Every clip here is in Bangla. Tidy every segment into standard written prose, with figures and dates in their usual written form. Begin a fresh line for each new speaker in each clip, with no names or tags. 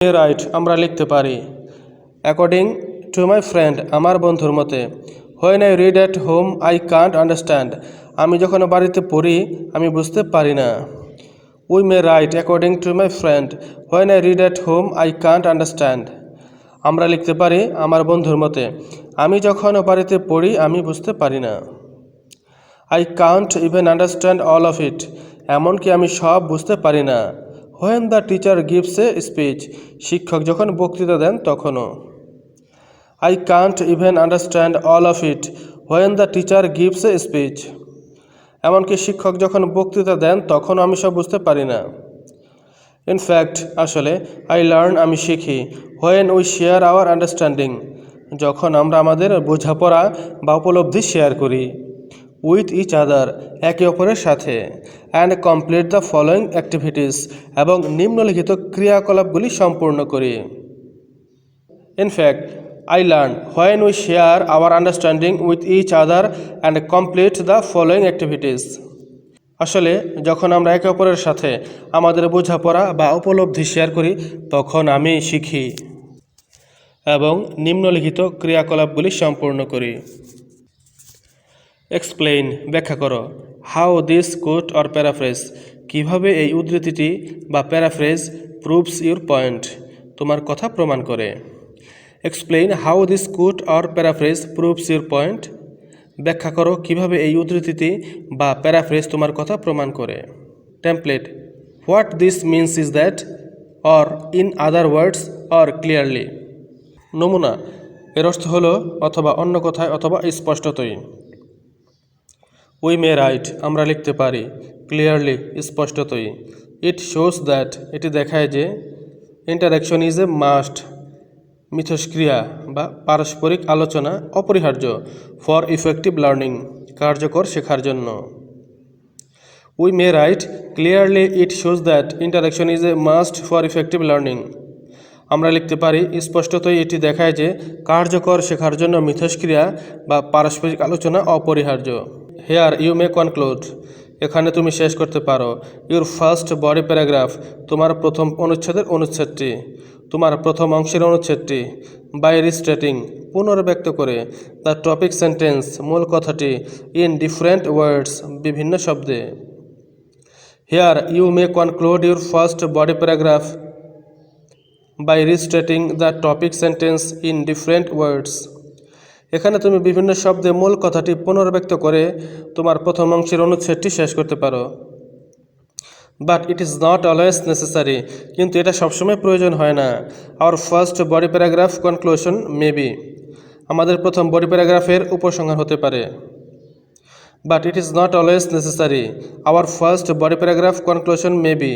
রাইট আমরা লিখতে পারি অ্যাকর্ডিং টু মাই ফ্রেন্ড আমার বন্ধুর মতে when I read at home I can't understand আমি যখন বাড়িতে পড়ি আমি বুঝতে পারি না। We may right according to my friend when I read at home I can't understand আমরা লিখতে পারি আমার বন্ধুর মতে আমি যখন বাড়িতে পড়ি আমি বুঝতে পারি না। I can't even understand all of it এমনকি আমি সব বুঝতে পারি না। When the teacher gives a speech শিক্ষক যখন বক্তৃতা দেন তখনও। I can't even understand all of it when the teacher gives a speech এমনকি শিক্ষক যখন বক্তৃতা দেন তখনও আমি সব বুঝতে পারি না। ইনফ্যাক্ট আসলে আই লার্ন আমি শিখি when we share our understanding যখন আমরা আমাদের বোঝাপড়া বা উপলব্ধি শেয়ার করি উইথ ইচ আদার একে অপরের সাথে and complete the following activities এবং নিম্নলিখিত ক্রিয়াকলাপগুলি সম্পূর্ণ করি। In fact I learn when we share our understanding with each other and complete the following activities আসলে যখন আমরা একে অপরের সাথে আমাদের বোঝাপড়া বা উপলব্ধি শেয়ার করি তখন আমি শিখি এবং নিম্নলিখিত ক্রিয়াকলাপগুলি সম্পূর্ণ করি। এক্সপ্লেইন ব্যাখ্যা করো how this quote or paraphrase কীভাবে এই উদ্ধৃতিটি বা প্যারাফ্রেজ প্রুভস ইউর পয়েন্ট তোমার কথা প্রমাণ করে। Explain how this quote or paraphrase proves your point ব্যাখ্যা করো কিভাবে এই উদ্ধৃতিটি বা প্যারাফ্রেজ তোমার কথা প্রমাণ করে। Template what this means is that or in other words or clearly নমুনা এর অর্থ হলো অথবা অন্য কথায় অথবা স্পষ্টতই। উই মে রাইট আমরা লিখতে পারি ক্লিয়ারলি স্পষ্টতই। ইট শোস দ্যাট এটি দেখায় যে ইন্টারাকশন ইজ এ মাস্ট মিথস্ক্রিয়া বা পারস্পরিক আলোচনা অপরিহার্য ফর ইফেক্টিভ লার্নিং কার্যকর শেখার জন্য। We may write clearly it shows that interaction is a must for effective learning আমরা লিখতে পারি স্পষ্টতই এটি দেখায় যে কার্যকর শেখার জন্য মিথস্ক্রিয়া বা পারস্পরিক আলোচনা অপরিহার্য। হেয়ার ইউ মে কনক্লুড এখানে তুমি শেষ করতে পারো ইউর ফার্স্ট বডি প্যারাগ্রাফ তোমার প্রথম অনুচ্ছেদের অনুচ্ছেদটি তোমার প্রথম অংশের অনুচ্ছেদটি বাই রিস্টেটিং পুনর্ব্যক্ত করে দ্য টপিক সেন্টেন্স মূল কথাটি ইন ডিফারেন্ট ওয়ার্ডস বিভিন্ন শব্দে। Here you may conclude your first body paragraph by restating the topic sentence in different words এখানে তুমি বিভিন্ন শব্দে মূল কথাটি পুনর্ব্যক্ত করে তোমার প্রথম অংশের অনুচ্ছেদটি শেষ করতে পারো। But it is not always necessary কিন্তু এটা সবসময় প্রয়োজন হয় না। Our first body paragraph conclusion may be আমাদের প্রথম বডি প্যারাগ্রাফের উপসংহার হতে পারে। But it is not always necessary our first body paragraph conclusion may be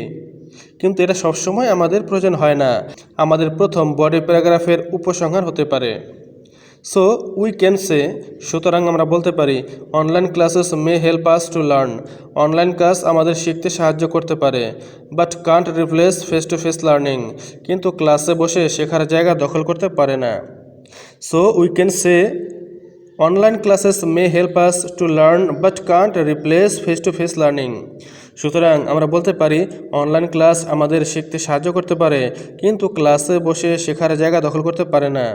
কিন্তু এটা সবসময় আমাদের প্রয়োজন হয় না আমাদের প্রথম বডি প্যারাগ্রাফের উপসংহার হতে পারে। সো উই ক্যান সে সুতরাং আমরা বলতে পারি online classes may help us to learn online class আমাদের শিখতে সাহায্য করতে পারে but can't replace face to face learning কিন্তু ক্লাসে বসে শেখার জায়গা দখল করতে পারে না। So we can say online classes may help us to learn but can't replace face to face learning সুতরাং আমরা বলতে পারি অনলাইন ক্লাস আমাদের শিখতে সাহায্য করতে পারে কিন্তু ক্লাসে বসে শেখার জায়গা দখল করতে পারে না।